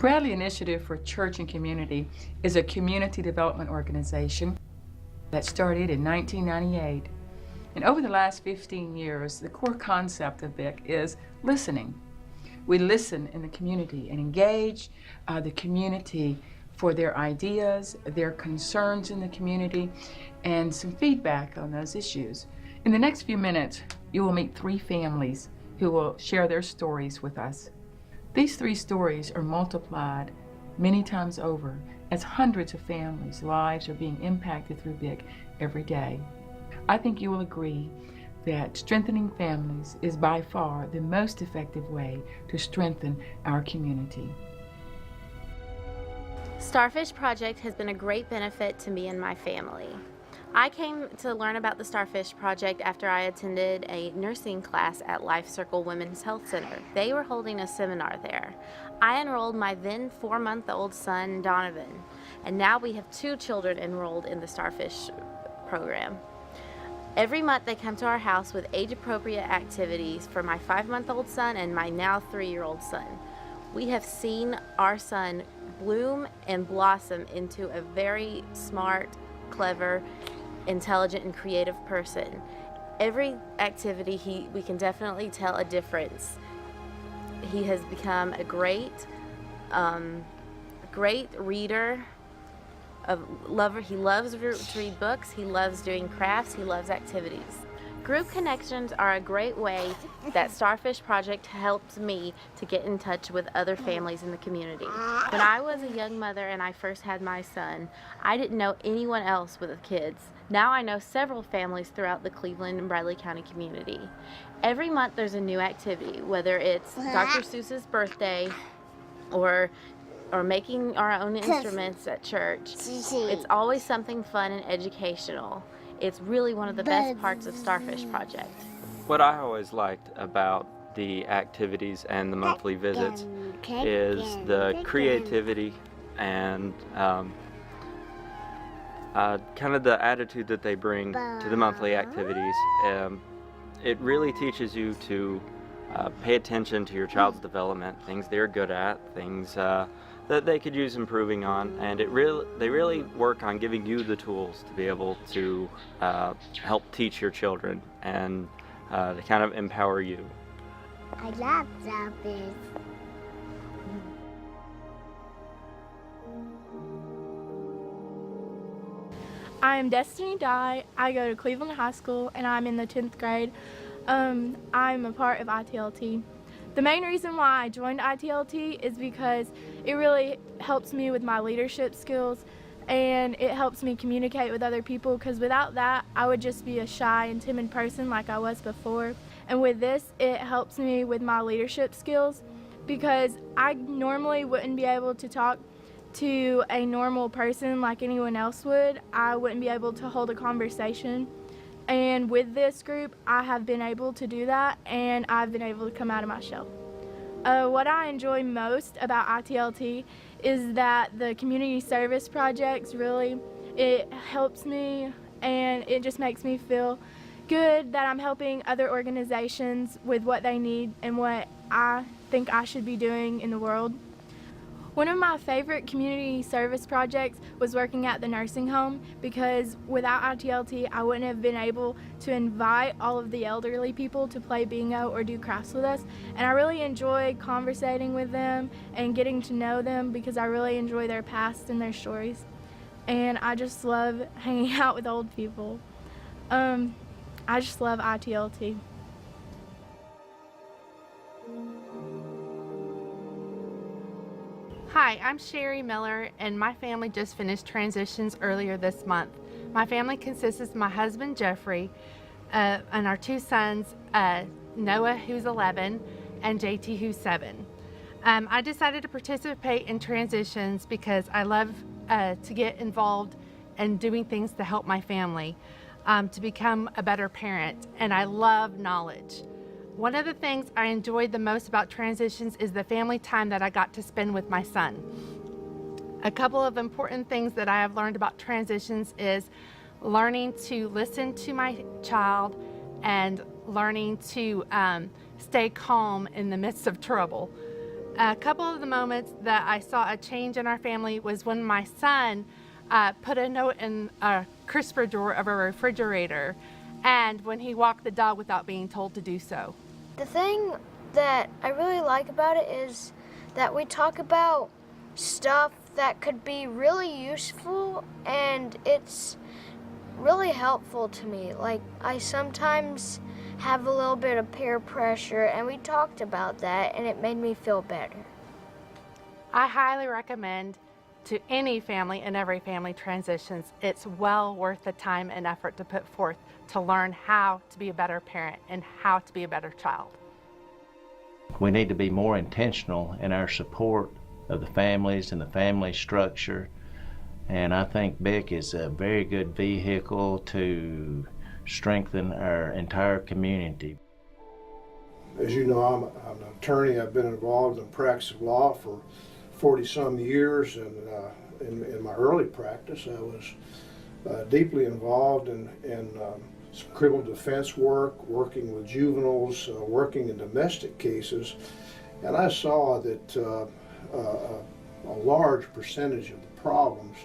Bradley Initiative for Church and Community is a community development organization that started in 1998. And over the last 15 years, the core concept of BICC is listening. We listen in the community and engage the community for their ideas, their concerns in the community, and some feedback on those issues. In the next few minutes, you will meet 3 families who will share their stories with us. These 3 stories are multiplied many times over as hundreds of families' lives are being impacted through BICC every day. I think you will agree that strengthening families is by far the most effective way to strengthen our community. Starfish Project has been a great benefit to me and my family. I came to learn about the Starfish Project after I attended a nursing class at Life Circle Women's Health Center. They were holding a seminar there. I enrolled my then 4-month-old son, Donovan, and now we have 2 children enrolled in the Starfish program. Every month they come to our house with age-appropriate activities for my 5-month-old son and my now 3-year-old son. We have seen our son bloom and blossom into a very smart, clever, intelligent, and creative person. Every activity we can definitely tell a difference. He has become a great reader, lover. He loves to read books, he loves doing crafts, he loves activities. Group connections are a great way that Starfish Project helped me to get in touch with other families in the community. When I was a young mother and I first had my son, I didn't know anyone else with kids. Now I know several families throughout the Cleveland and Bradley County community. Every month there's a new activity, whether it's Dr. Seuss's birthday or making our own instruments at church. It's always something fun and educational. It's really one of the best parts of Starfish Project. What I always liked about the activities and the monthly visits is the creativity and kind of the attitude that they bring to the monthly activities. It really teaches you to pay attention to your child's development, things they're good at, things that they could use improving on, and they really work on giving you the tools to be able to help teach your children and to kind of empower you. I love Starfish. I'm Destiny Dye. I go to Cleveland High School and I'm in the 10th grade. I'm a part of ITLT. The main reason why I joined ITLT is because it really helps me with my leadership skills and it helps me communicate with other people, because without that I would just be a shy and timid person like I was before. And with this, it helps me with my leadership skills, because I normally wouldn't be able to talk to a normal person like anyone else would. I wouldn't be able to hold a conversation. And with this group, I have been able to do that, and I've been able to come out of my shell. What I enjoy most about ITLT is that the community service projects it helps me, and it just makes me feel good that I'm helping other organizations with what they need and what I think I should be doing in the world. One of my favorite community service projects was working at the nursing home, because without ITLT I wouldn't have been able to invite all of the elderly people to play bingo or do crafts with us. And I really enjoy conversating with them and getting to know them, because I really enjoy their past and their stories. And I just love hanging out with old people. I just love ITLT. Hi, I'm Sherry Miller, and my family just finished transitions earlier this month. My family consists of my husband Jeffrey and our 2 sons, Noah, who's 11, and JT, who's 7. I decided to participate in transitions because I love to get involved in doing things to help my family, to become a better parent, and I love knowledge. One of the things I enjoyed the most about transitions is the family time that I got to spend with my son. A couple of important things that I have learned about transitions is learning to listen to my child and learning to stay calm in the midst of trouble. A couple of the moments that I saw a change in our family was when my son put a note in a crisper drawer of a refrigerator, and when he walked the dog without being told to do so. The thing that I really like about it is that we talk about stuff that could be really useful, and it's really helpful to me. Like, I sometimes have a little bit of peer pressure, and we talked about that, and it made me feel better. I highly recommend to any family and every family transitions. It's well worth the time and effort to put forth to learn how to be a better parent and how to be a better child. We need to be more intentional in our support of the families and the family structure, and I think BICC is a very good vehicle to strengthen our entire community. As you know, I'm an attorney. I've been involved in practice of law for 40-some years, and in my early practice I was deeply involved in some criminal defense work, working with juveniles, working in domestic cases, and I saw that a large percentage of the problems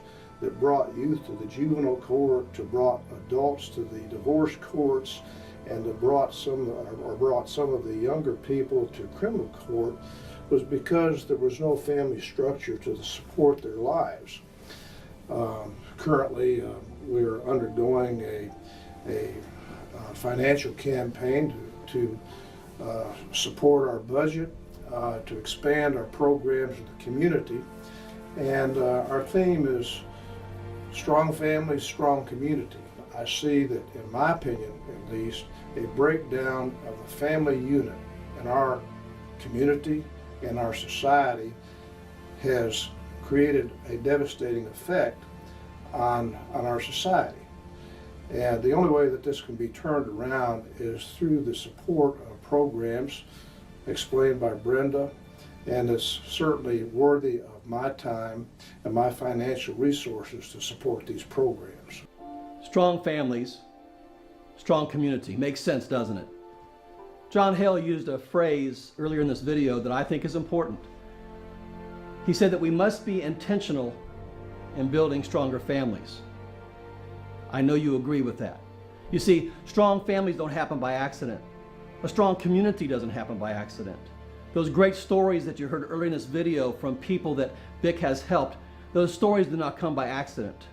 that brought youth to the juvenile court, to brought adults to the divorce courts, and to brought some of the younger people to criminal court was because there was no family structure to support their lives. Currently, we're undergoing a financial campaign to support our budget, to expand our programs in the community, and our theme is strong families, strong community. I see that, in my opinion at least, a breakdown of the family unit in our community and our society has created a devastating effect on our society. And the only way that this can be turned around is through the support of programs explained by Brenda, and it's certainly worthy of my time and my financial resources to support these programs. Strong families, strong community. Makes sense, doesn't it? John Hale used a phrase earlier in this video that I think is important. He said that we must be intentional in building stronger families. I know you agree with that. You see, strong families don't happen by accident. A strong community doesn't happen by accident. Those great stories that you heard earlier in this video from people that BICC has helped, those stories do not come by accident.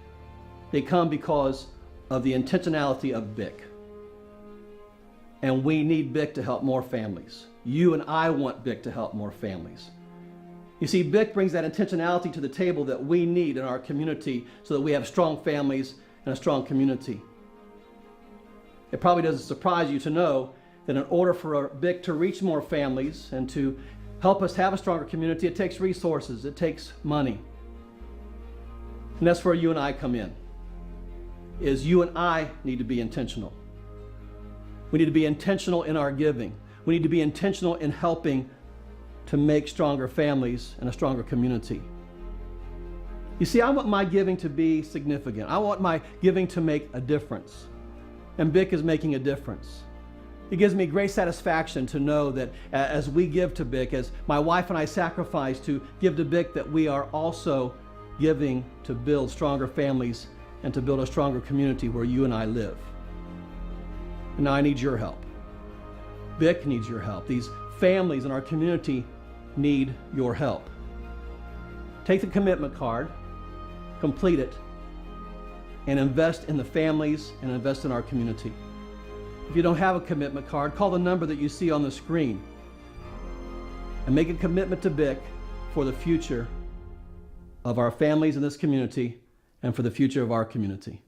They come because of the intentionality of BICC. And we need BICC to help more families. You and I want BICC to help more families. You see, BICC brings that intentionality to the table that we need in our community so that we have strong families and a strong community. It probably doesn't surprise you to know that in order for BICC to reach more families and to help us have a stronger community, it takes resources, it takes money. And that's where you and I come in, is you and I need to be intentional. We need to be intentional in our giving. We need to be intentional in helping to make stronger families and a stronger community. You see, I want my giving to be significant. I want my giving to make a difference. And BICC is making a difference. It gives me great satisfaction to know that as we give to BICC, as my wife and I sacrifice to give to BICC, that we are also giving to build stronger families and to build a stronger community where you and I live. And now I need your help. BICC needs your help. These families in our community need your help. Take the commitment card, complete it, and invest in the families and invest in our community. If you don't have a commitment card, call the number that you see on the screen and make a commitment to BICC for the future of our families in this community and for the future of our community.